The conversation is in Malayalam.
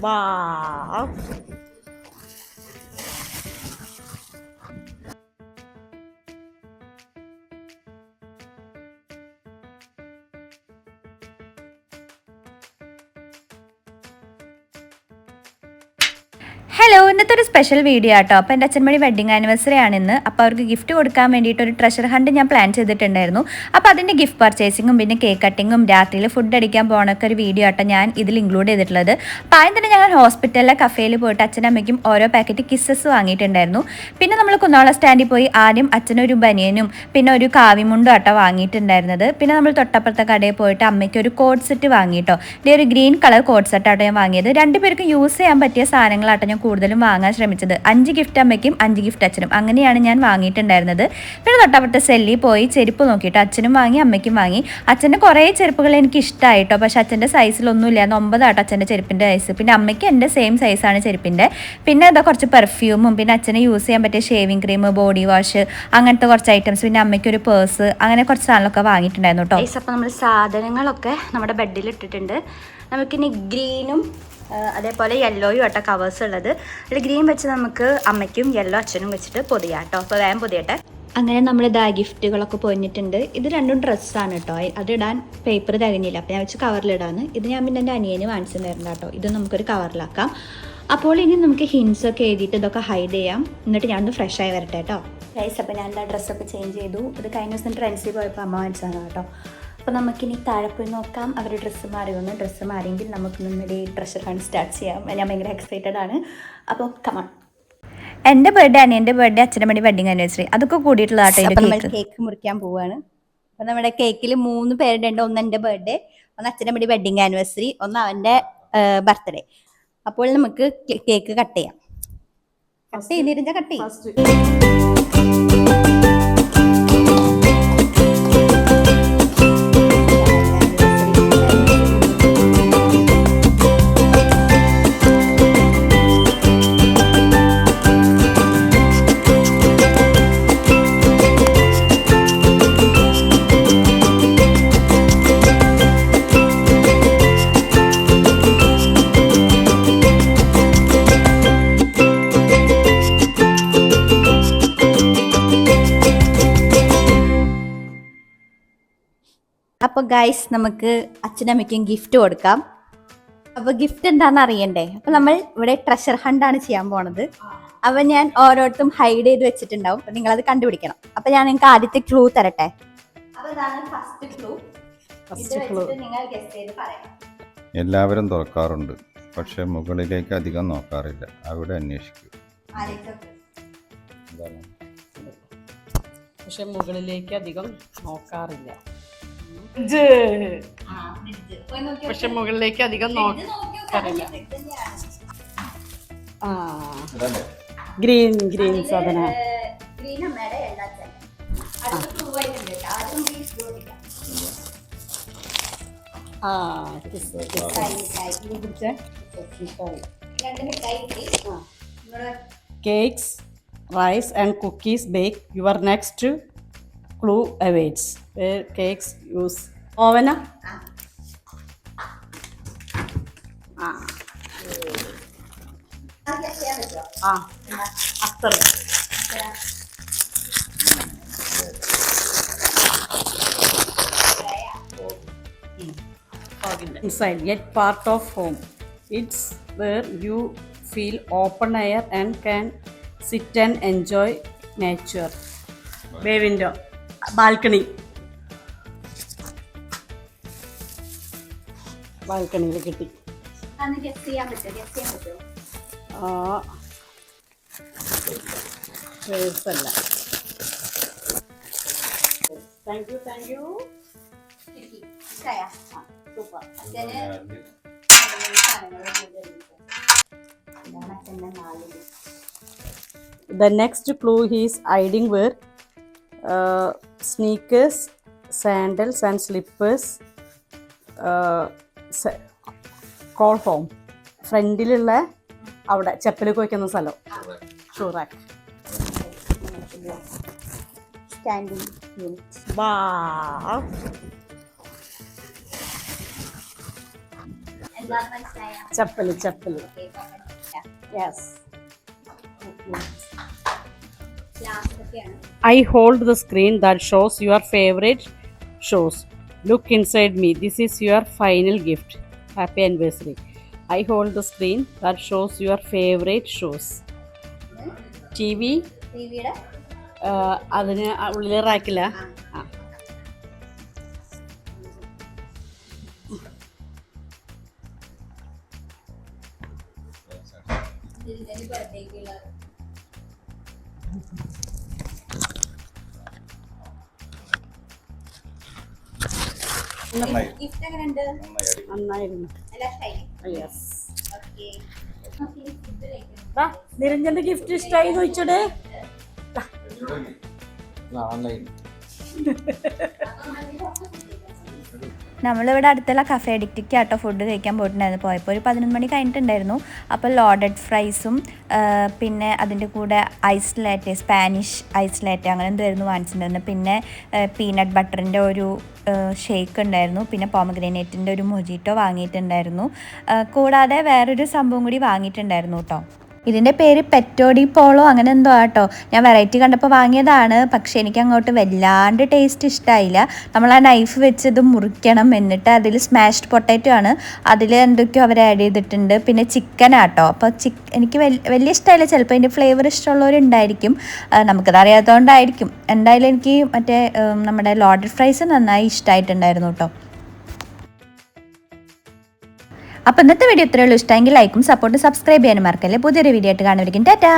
Wow. ഹലോ, ഇന്നത്തെ ഒരു സ്പെഷ്യൽ വീഡിയോ ആട്ടോ. അപ്പോൾ എൻ്റെ അച്ഛൻമണി വെഡിങ് ആനിവേഴ്സറി ആണ് ഇന്ന്. അപ്പോൾ അവർക്ക് ഗിഫ്റ്റ് കൊടുക്കാൻ വേണ്ടിയിട്ട് ഒരു ട്രഷർ ഹണ്ട് ഞാൻ പ്ലാൻ ചെയ്തിട്ടുണ്ടായിരുന്നു. അപ്പോൾ അതിൻ്റെ ഗിഫ്റ്റ് പർച്ചേസിങ്ങും പിന്നെ കേക്ക് കട്ടിങ്ങും രാത്രിയിൽ ഫുഡ് അടിക്കാൻ പോകണൊക്കെ ഒരു വീഡിയോ ആട്ടോ ഞാൻ ഇതിൽ ഇൻക്ലൂഡ് ചെയ്തിട്ടുള്ളത്. അപ്പോൾ ആദ്യം തന്നെ ഞങ്ങൾ ഹോസ്പിറ്റലിലെ കഫേയിൽ പോയിട്ട് അച്ഛനമ്മയ്ക്കും ഓരോ പാക്കറ്റ് കിസ്സസ് വാങ്ങിയിട്ടുണ്ടായിരുന്നു. പിന്നെ നമ്മൾ കുന്നോള സ്റ്റാൻഡിൽ പോയി ആദ്യം അച്ഛനൊരു ബനിയനും പിന്നെ ഒരു കാവിമുണ്ടും ആട്ടോ വാങ്ങിയിട്ടുണ്ടായിരുന്നത്. പിന്നെ നമ്മൾ തൊട്ടപ്പുറത്തെ കടയിൽ പോയിട്ട് അമ്മയ്ക്ക് ഒരു കോഡ് സെറ്റ് വാങ്ങിയിട്ടോ. ഇതേ ഒരു ഗ്രീൻ കളർ കോഡ് സെറ്റ് ആട്ടോ ഞാൻ വാങ്ങിയത്. രണ്ടുപേർക്കും യൂസ് ചെയ്യാൻ പറ്റിയ സാധനങ്ങളാട്ടോ ഞാൻ കൂടുതലും വാങ്ങാൻ ശ്രമിച്ചത്. 5 ഗിഫ്റ്റ് അമ്മയ്ക്കും 5 ഗിഫ്റ്റ് അച്ഛനും, അങ്ങനെയാണ് ഞാൻ വാങ്ങിയിട്ടുണ്ടായിരുന്നത്. പിന്നെ തൊട്ടപ്പുറത്തെ സെല്ലിൽ പോയി ചെരുപ്പ് നോക്കിയിട്ട് അച്ഛനും വാങ്ങി അമ്മയ്ക്കും വാങ്ങി. അച്ഛൻ്റെ കുറേ ചെരുപ്പുകൾ എനിക്ക് ഇഷ്ടമായിട്ടോ, പക്ഷേ അച്ഛൻ്റെ സൈസിലൊന്നും ഇല്ലായിരുന്നു. 9 ആട്ടോ അച്ഛൻ്റെ ചെരുപ്പിൻ്റെ സൈസ്. പിന്നെ അമ്മയ്ക്ക് എൻ്റെ സെയിം സൈസാണ് ചെരുപ്പിൻ്റെ. പിന്നെ ഇതാ കുറച്ച് പെർഫ്യൂമും പിന്നെ അച്ഛനെ യൂസ് ചെയ്യാൻ പറ്റിയ ഷേവിങ് ക്രീം, ബോഡി വാഷ്, അങ്ങനത്തെ കുറച്ച് ഐറ്റംസ്. പിന്നെ അമ്മയ്ക്ക് ഒരു പേഴ്സ്, അങ്ങനെ കുറച്ച് സാധനങ്ങളൊക്കെ വാങ്ങിയിട്ടുണ്ടായിരുന്നു കേട്ടോ. അപ്പോൾ നമ്മൾ സാധനങ്ങളൊക്കെ നമ്മുടെ ബെഡിൽ ഇട്ടിട്ടുണ്ട്. നമുക്കിനി ഗ്രീനും അതേപോലെ യെല്ലോയും ആട്ടോ കവേഴ്സ് ഉള്ളത്. അതിൽ ഗ്രീൻ വെച്ച് നമുക്ക് അമ്മയ്ക്കും യെല്ലോ അച്ഛനും വെച്ചിട്ട് പൊതിയാം കേട്ടോ. അപ്പോൾ വേഗം പൊതിയട്ടെ. അങ്ങനെ നമ്മൾ ഇതാ ഗിഫ്റ്റുകളൊക്കെ പൊതിഞ്ഞിട്ടുണ്ട്. ഇത് രണ്ടും ഡ്രസ്സാണ് കേട്ടോ. അതിടാൻ പേപ്പർ തികഞ്ഞില്ല, അപ്പോൾ ഞാൻ വെച്ച് കവറിലിടാന്ന്. ഇത് ഞാൻ പിന്നെ എൻ്റെ അനിയന് വാങ്ങിച്ചിട്ടുണ്ടായിരുന്നു കേട്ടോ. ഇത് നമുക്കൊരു കവറിലാക്കാം. അപ്പോൾ ഇനി നമുക്ക് ഹിൻസൊക്കെ എഴുതിയിട്ട് ഇതൊക്കെ ഹൈഡ് ചെയ്യാം. എന്നിട്ട് ഞാനൊന്ന് ഫ്രഷ് ആയി വരട്ടെ കേട്ടോ. ഗൈസ്, അപ്പോൾ ഞാൻ എൻ്റെ ഡ്രസ്സൊക്കെ ചേഞ്ച് ചെയ്തു. ഇത് കഴിഞ്ഞ ദിവസം ട്രെൻഡ്സിൽ പോയപ്പോൾ അമ്മ വാങ്ങിച്ചതാണ് കേട്ടോ. അപ്പോൾ നമുക്കിനി താഴെ പോയി നോക്കാം അവർ ഡ്രസ്സ് മാറിയൊന്ന്. ഡ്രസ്സ് മാറിയെങ്കിൽ നമുക്ക് നമ്മുടെ ട്രഷർ ഹണ്ട് സ്റ്റാർട്ട് ചെയ്യാം. ഞാൻ ഭയങ്കര എക്സൈറ്റഡ് ആണ്. അപ്പോൾ കമൺ. എൻ്റെ ബർത്ത്ഡേ അനിയൻ്റെ ബർത്ത്ഡേ അച്ഛൻ്റെ മണി വെഡിങ് ആനിവേഴ്സറി അതൊക്കെ കൂടിയിട്ടുള്ളതാട്ടോ. നമ്മൾ കേക്ക് മുറിക്കാൻ പോവുകയാണ്. അപ്പോൾ നമ്മുടെ കേക്കിൽ 3 പേരുടെ ഉണ്ട്. ഒന്ന് എൻ്റെ ബർത്ത്ഡേ, ഒന്ന് അച്ഛൻ്റെ മണി വെഡിങ് ആനിവേഴ്സറി, ഒന്ന് അവൻ്റെ ബർത്ത്ഡേ. അപ്പോൾ നമുക്ക് കേക്ക് കട്ട് ചെയ്യാം. കട്ട് ചെയ്തിരുന്ന കട്ട് ചെയ്യാം. അപ്പോൾ ഗൈസ്, നമുക്ക് അച്ഛനമ്മയ്ക്കും ഗിഫ്റ്റ് കൊടുക്കാം. അപ്പോൾ ഗിഫ്റ്റ് എന്താണെന്ന് അറിയണ്ടേ? അപ്പോൾ നമ്മൾ ഇവിടെ ട്രഷർ ഹണ്ടാണ് ചെയ്യാൻ പോണത്. അപ്പോൾ ഞാൻ ഓരോരുത്തരും ഹൈഡ് ചെയ്ത് വെച്ചിട്ടുണ്ടാവും. അപ്പോൾ നിങ്ങളത് കണ്ടുപിടിക്കണം. അപ്പോൾ ഞാൻ നിങ്ങൾക്ക് ആദ്യത്തെ ക്ലൂ തരട്ടെ. അപ്പോൾ ഇതാണ് ഫസ്റ്റ് ക്ലൂ. നിങ്ങൾ ഗസ് ചെയ്ത് പറയണം. എല്ലാവരും തുറക്കാറുണ്ട്, പക്ഷെ മുകളിലേക്ക് അധികം നോക്കാറില്ല. അവിടെ അന്വേഷിക്കും. പക്ഷെ മുകളിലേക്ക് അധികം നോക്കാറില്ല. പക്ഷെ മുകളിലേക്ക് അധികം നോക്കാറില്ല. Green Sadhana. Cakes, rice and cookies bake. Your next clue awaits. Where cakes use oven? After. Inside, yet part of home. It's where you feel open air and can sit and enjoy nature. Bay window, balcony. ബാൽക്കണിയിൽ കിട്ടി. പേഴ്സല്ല. Thank you. The next clue is hiding where sneakers, sandals and slippers call home. ഫ്രണ്ടിലുള്ള അവിടെ ചെപ്പലൊക്കെ വയ്ക്കുന്ന സ്ഥലം. Shoe rack. Standing unit. Wow. And chappal chappal yes I hold the screen that shows your favorite shows. Look inside me. This is your final gift. Happy anniversary. I hold the screen that shows your favorite shows. TV അതിന് ഉള്ളിൽ റാക്കില്ല. ആ നന്നായിരുന്നു. യെസ് നിരഞ്ജന്റെ ഗിഫ്റ്റ് ഇഷ്ടമായി ചോദിച്ചോടെ. നമ്മളിവിടെ അടുത്തുള്ള കഫേ അഡിക്റ്റിക്ക് ആട്ടോ ഫുഡ് കഴിക്കാൻ പോയിട്ടുണ്ടായിരുന്നു. പോയപ്പോൾ ഒരു 11 മണി കഴിഞ്ഞിട്ടുണ്ടായിരുന്നു. അപ്പോൾ ലോഡഡ് ഫ്രൈസും പിന്നെ അതിൻ്റെ കൂടെ ice latte, Spanish ice latte അങ്ങനെ എന്തായിരുന്നു വാങ്ങിച്ചിട്ടുണ്ടായിരുന്നു. പിന്നെ പീനട്ട് ബട്ടറിൻ്റെ ഒരു ഷേക്ക് ഉണ്ടായിരുന്നു. പിന്നെ പോമഗ്രാനേറ്റിൻ്റെ ഒരു മൊജിറ്റോ വാങ്ങിയിട്ടുണ്ടായിരുന്നു. കൂടാതെ വേറൊരു സംഭവം കൂടി വാങ്ങിയിട്ടുണ്ടായിരുന്നു കേട്ടോ. ഇതിൻ്റെ പേര് പെറ്റോഡി പോളോ അങ്ങനെ എന്തോ ആട്ടോ. ഞാൻ വെറൈറ്റി കണ്ടപ്പോൾ വാങ്ങിയതാണ്. പക്ഷേ എനിക്ക് അങ്ങോട്ട് വല്ലാണ്ട് ടേസ്റ്റ് ഇഷ്ടമായില്ല. നമ്മൾ ആ നൈഫ് വെച്ച് ഇത് മുറിക്കണം. എന്നിട്ട് അതിൽ സ്മാഷ്ഡ് പൊട്ടാറ്റോ ആണ്, അതിൽ എന്തൊക്കെയോ അവർ ആഡ് ചെയ്തിട്ടുണ്ട്. പിന്നെ ചിക്കൻ ആട്ടോ. അപ്പോൾ എനിക്ക് വലിയ ഇഷ്ടമായില്ല. ചിലപ്പോൾ അതിൻ്റെ ഫ്ലേവർ ഇഷ്ടമുള്ളവരുണ്ടായിരിക്കും, നമുക്കത് അറിയാത്തതുകൊണ്ടായിരിക്കും. എന്തായാലും എനിക്ക് മറ്റേ നമ്മുടെ ലോഡഡ് ഫ്രൈസ് നന്നായി ഇഷ്ടമായിട്ടുണ്ടായിരുന്നു കേട്ടോ. അപ്പോൾ ഇന്നത്തെ വീഡിയോ ഇത്രയേ ഉള്ളൂ. ഇഷ്ടമെങ്കിൽ ലൈക്കും സപ്പോർട്ടും സബ്സ്ക്രൈബ് ചെയ്യാനും മറക്കല്ലേ. പുതിയൊരു വീഡിയോ ആയിട്ട് കാണുമായിരിക്കും. ടാറ്റാ.